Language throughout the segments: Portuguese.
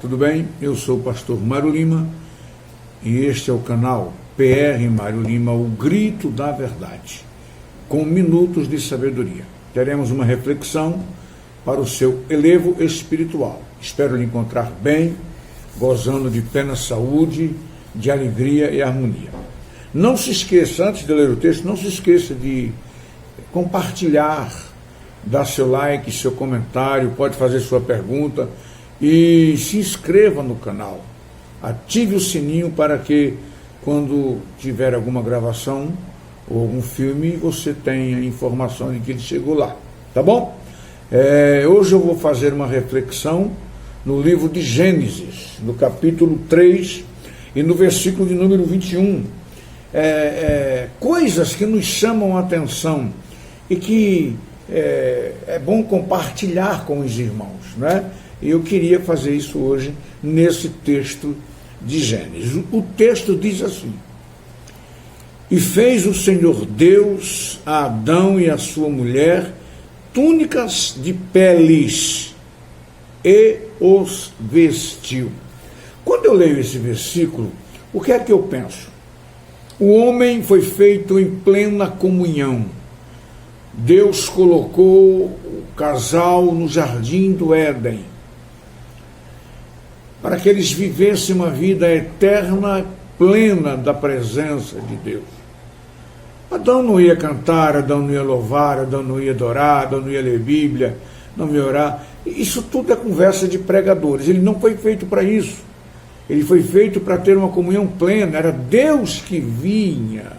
tudo bem? Eu sou o pastor Mário Lima e este é o canal PR Mário Lima, o grito da verdade, com minutos de sabedoria. Teremos uma reflexão para o seu elevo espiritual. Espero lhe encontrar bem, gozando de plena saúde, de alegria e harmonia. Não se esqueça, antes de ler o texto, não se esqueça de compartilhar, dar seu like, seu comentário, pode fazer sua pergunta e se inscreva no canal. Ative o sininho para que, quando tiver alguma gravação ou algum filme, você tenha informação de que ele chegou lá, tá bom? Hoje eu vou fazer uma reflexão no livro de Gênesis, no capítulo 3 e no versículo de número 21. Coisas que nos chamam a atenção e que é bom compartilhar com os irmãos, né? E eu queria fazer isso hoje nesse texto de Gênesis. O texto diz assim: e fez o Senhor Deus a Adão e a sua mulher túnicas de peles e os vestiu. Quando eu leio esse versículo, o que é que eu penso? O homem foi feito em plena comunhão. Deus colocou o casal no jardim do Éden para que eles vivessem uma vida eterna, plena da presença de Deus. Adão não ia cantar, Adão não ia louvar, Adão não ia adorar, Adão não ia ler Bíblia, não ia orar. Isso tudo é conversa de pregadores. Ele não foi feito para isso. Ele foi feito para ter uma comunhão plena. Era Deus que vinha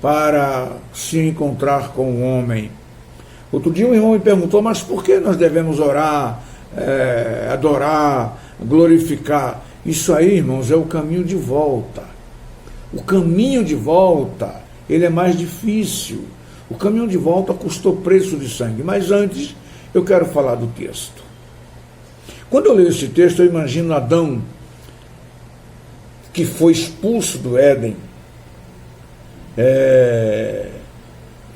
para se encontrar com o homem. Outro dia um irmão me perguntou, mas por que nós devemos orar, adorar, glorificar? Isso aí, irmãos, é o caminho de volta. O caminho de volta, ele é mais difícil. O caminho de volta custou preço de sangue. Mas antes, eu quero falar do texto. Quando eu leio esse texto, eu imagino Adão, que foi expulso do Éden,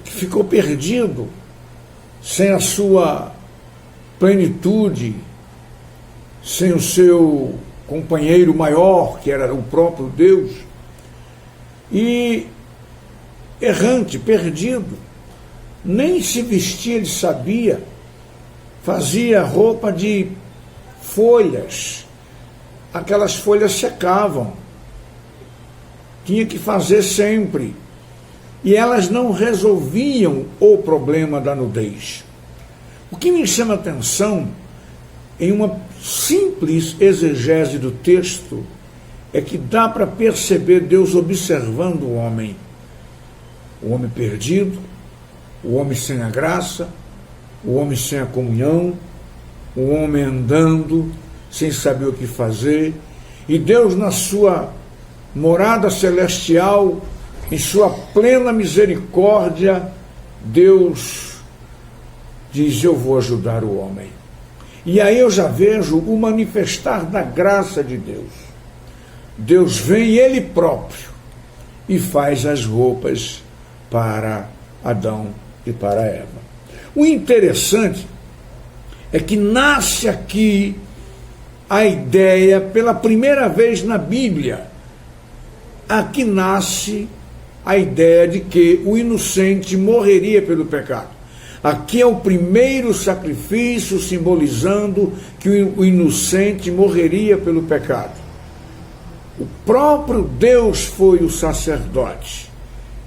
que ficou perdido, sem a sua plenitude, sem o seu companheiro maior, que era o próprio Deus, e errante, perdido, nem se vestia, ele sabia, fazia roupa de folhas, aquelas folhas secavam, tinha que fazer sempre, e elas não resolviam o problema da nudez. O que me chama a atenção, em uma simples exegese do texto, é que dá para perceber Deus observando o homem perdido, o homem sem a graça, o homem sem a comunhão, o homem andando, sem saber o que fazer, e Deus, na sua morada celestial, em sua plena misericórdia, Deus diz: eu vou ajudar o homem. E aí eu já vejo o manifestar da graça de Deus. Deus vem ele próprio e faz as roupas para Adão e para Eva. O interessante é que nasce aqui a ideia, pela primeira vez na Bíblia, aqui nasce a ideia de que o inocente morreria pelo pecado. Aqui é o primeiro sacrifício simbolizando que o inocente morreria pelo pecado. O próprio Deus foi o sacerdote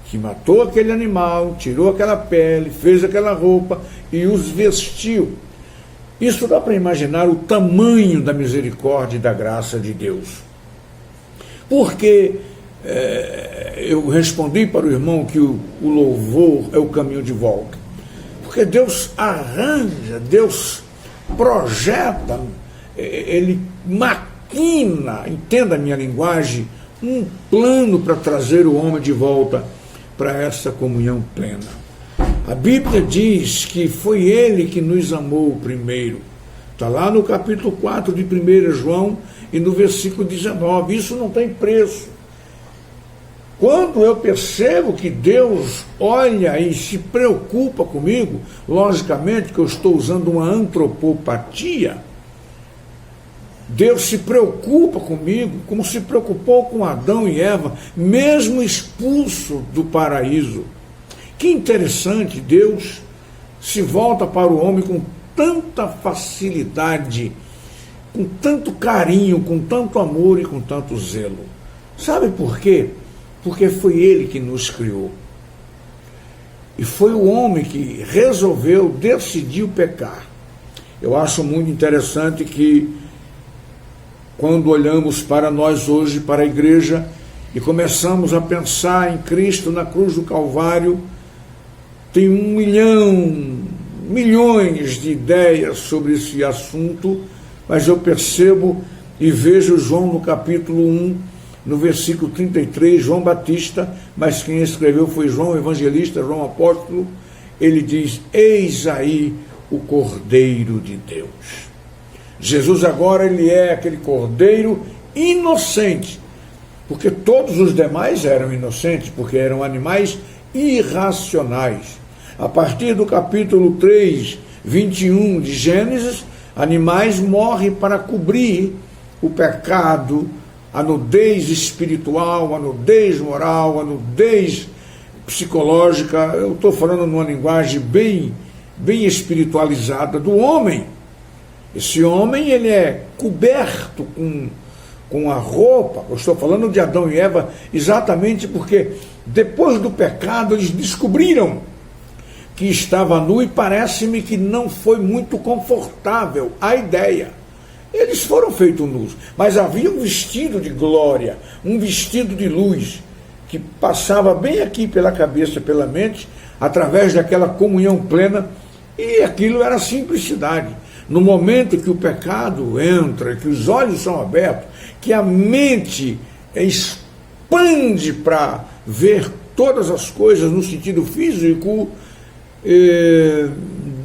que matou aquele animal, tirou aquela pele, fez aquela roupa e os vestiu. Isso dá para imaginar o tamanho da misericórdia e da graça de Deus. Porque eu respondi para o irmão que o louvor é o caminho de volta. Porque Deus arranja, Deus projeta, ele maquina, entenda a minha linguagem, um plano para trazer o homem de volta para essa comunhão plena. A Bíblia diz que foi ele que nos amou primeiro. Está lá no capítulo 4 de 1 João e no versículo 19. Isso não tem preço. Quando eu percebo que Deus olha e se preocupa comigo, logicamente que eu estou usando uma antropopatia, Deus se preocupa comigo, como se preocupou com Adão e Eva, mesmo expulso do paraíso. Que interessante, Deus se volta para o homem com tanta facilidade, com tanto carinho, com tanto amor e com tanto zelo. Sabe por quê? Porque foi Ele que nos criou. E foi o homem que resolveu, decidiu pecar. Eu acho muito interessante que, quando olhamos para nós hoje, para a igreja, e começamos a pensar em Cristo na cruz do Calvário, tem milhões de ideias sobre esse assunto, mas eu percebo e vejo João no capítulo 1, no versículo 33, João Batista, mas quem escreveu foi João Evangelista, João Apóstolo. Ele diz: eis aí o Cordeiro de Deus. Jesus agora, ele é aquele Cordeiro inocente, porque todos os demais eram inocentes, porque eram animais irracionais. A partir do capítulo 3, 21 de Gênesis, animais morrem para cobrir o pecado, a nudez espiritual, a nudez moral, a nudez psicológica. Eu estou falando numa linguagem bem espiritualizada do homem. Esse homem, ele é coberto com a roupa. Eu estou falando de Adão e Eva exatamente porque depois do pecado eles descobriram que estava nu, e parece-me que não foi muito confortável a ideia. Eles foram feitos nus, mas havia um vestido de glória, um vestido de luz, que passava bem aqui pela cabeça, pela mente, através daquela comunhão plena, e aquilo era simplicidade. No momento que o pecado entra, que os olhos são abertos, que a mente expande para ver todas as coisas no sentido físico,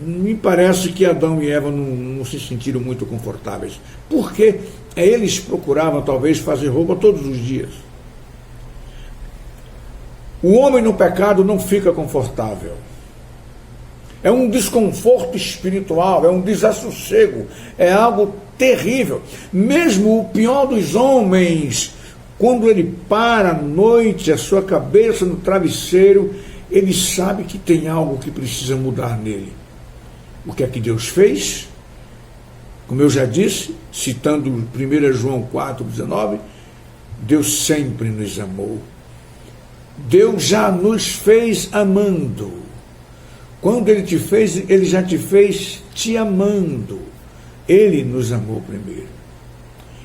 me parece que Adão e Eva não se sentiram muito confortáveis, porque eles procuravam talvez fazer roupa todos os dias. O homem no pecado não fica confortável. É um desconforto espiritual, é um desassossego, é algo terrível. Mesmo o pior dos homens, quando ele para à noite, a sua cabeça no travesseiro, ele sabe que tem algo que precisa mudar nele. O que é que Deus fez? Como eu já disse, citando 1 João 4,19, Deus sempre nos amou. Deus já nos fez amando. Quando Ele te fez, Ele já te fez te amando. Ele nos amou primeiro.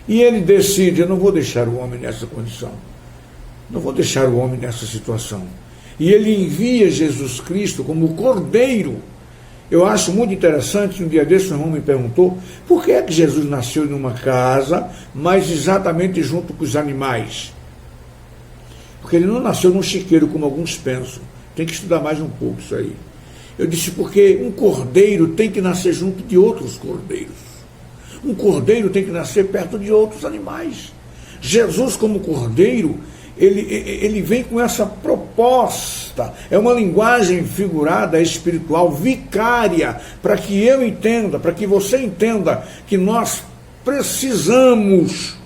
E Ele decide: eu não vou deixar o homem nessa condição. Não vou deixar o homem nessa situação. E Ele envia Jesus Cristo como o Cordeiro. Eu acho muito interessante, um dia desse um irmão me perguntou por que é que Jesus nasceu numa casa, mas exatamente junto com os animais. Porque Ele não nasceu num chiqueiro, como alguns pensam. Tem que estudar mais um pouco isso aí. Eu disse: porque um cordeiro tem que nascer junto de outros cordeiros. Um cordeiro tem que nascer perto de outros animais. Jesus, como cordeiro, ele vem com essa proposta. É uma linguagem figurada, espiritual, vicária, para que eu entenda, para que você entenda que nós precisamos.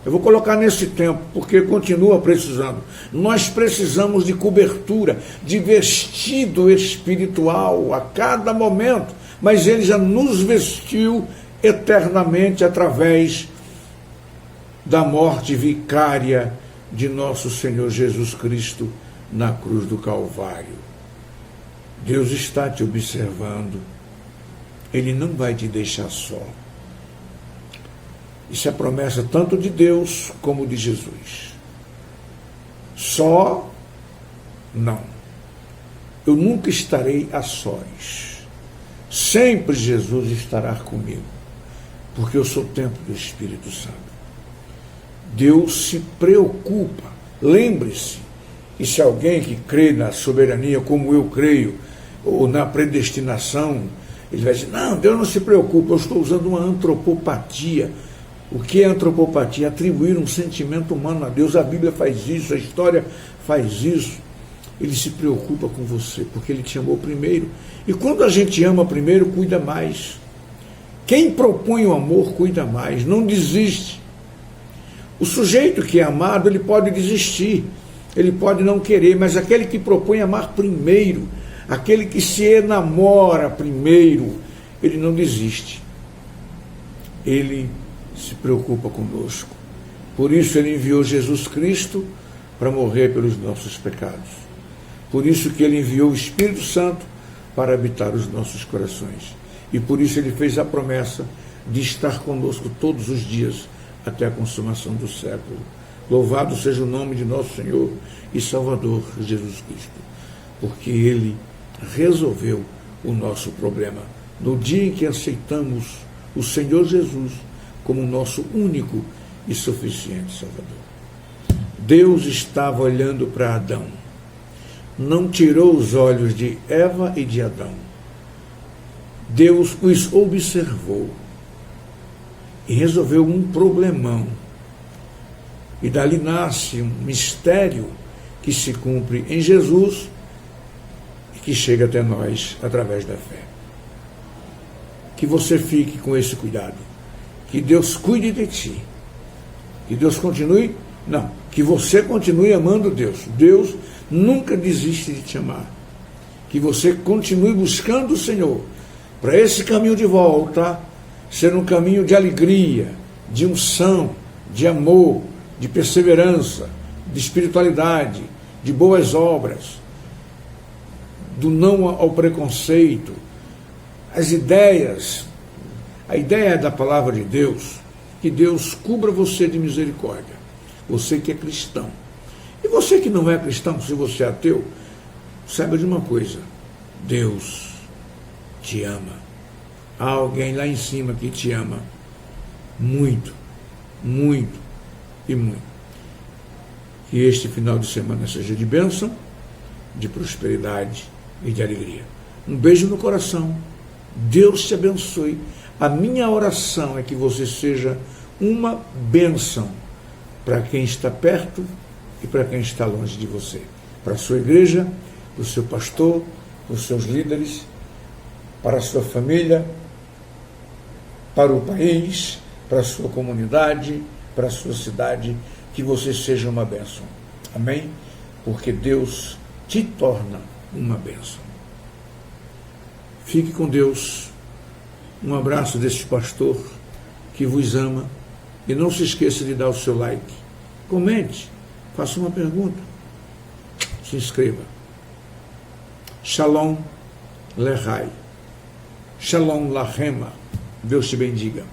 Eu vou colocar nesse tempo, porque continua precisando. Nós precisamos de cobertura, de vestido espiritual a cada momento, mas Ele já nos vestiu eternamente através da morte vicária de nosso Senhor Jesus Cristo na cruz do Calvário. Deus está te observando. Ele não vai te deixar só. Isso é promessa tanto de Deus como de Jesus. Só, não. Eu nunca estarei a sós. Sempre Jesus estará comigo, porque eu sou o templo do Espírito Santo. Deus se preocupa. Lembre-se, e se alguém que crê na soberania como eu creio, ou na predestinação, ele vai dizer: não, Deus não se preocupa, eu estou usando uma antropopatia. O que é antropopatia? Atribuir um sentimento humano a Deus. A Bíblia faz isso, a história faz isso. Ele se preocupa com você, porque Ele te amou primeiro. E quando a gente ama primeiro, cuida mais. Quem propõe o amor cuida mais, não desiste. O sujeito que é amado, ele pode desistir, ele pode não querer, mas aquele que propõe amar primeiro, aquele que se enamora primeiro, ele não desiste. Ele se preocupa conosco. Por isso ele enviou Jesus Cristo para morrer pelos nossos pecados. Por isso que ele enviou o Espírito Santo para habitar os nossos corações. E por isso ele fez a promessa de estar conosco todos os dias até a consumação do século. Louvado seja o nome de nosso Senhor e Salvador Jesus Cristo, porque ele resolveu o nosso problema no dia em que aceitamos o Senhor Jesus como nosso único e suficiente Salvador. Deus estava olhando para Adão, não tirou os olhos de Eva e de Adão. Deus os observou e resolveu um problemão. E dali nasce um mistério que se cumpre em Jesus e que chega até nós através da fé. Que você fique com esse cuidado. Que Deus cuide de ti. Que Deus continue, não, que você continue amando Deus. Deus nunca desiste de te amar. Que você continue buscando o Senhor, para esse caminho de volta ser um caminho de alegria, de unção, de amor, de perseverança, de espiritualidade, de boas obras, do não ao preconceito, as ideias, a ideia da palavra de Deus, que Deus cubra você de misericórdia, você que é cristão. E você que não é cristão, se você é ateu, saiba de uma coisa, Deus te ama. Há alguém lá em cima que te ama muito, muito e muito. Que este final de semana seja de bênção, de prosperidade e de alegria. Um beijo no coração. Deus te abençoe. A minha oração é que você seja uma bênção para quem está perto e para quem está longe de você. Para a sua igreja, para o seu pastor, para os seus líderes, para a sua família, para o país, para a sua comunidade, para a sua cidade, que você seja uma bênção. Amém? Porque Deus te torna uma bênção. Fique com Deus. Um abraço deste pastor que vos ama. E não se esqueça de dar o seu like. Comente, faça uma pergunta. Se inscreva. Shalom Lehai. Shalom Lahema. Deus te bendiga.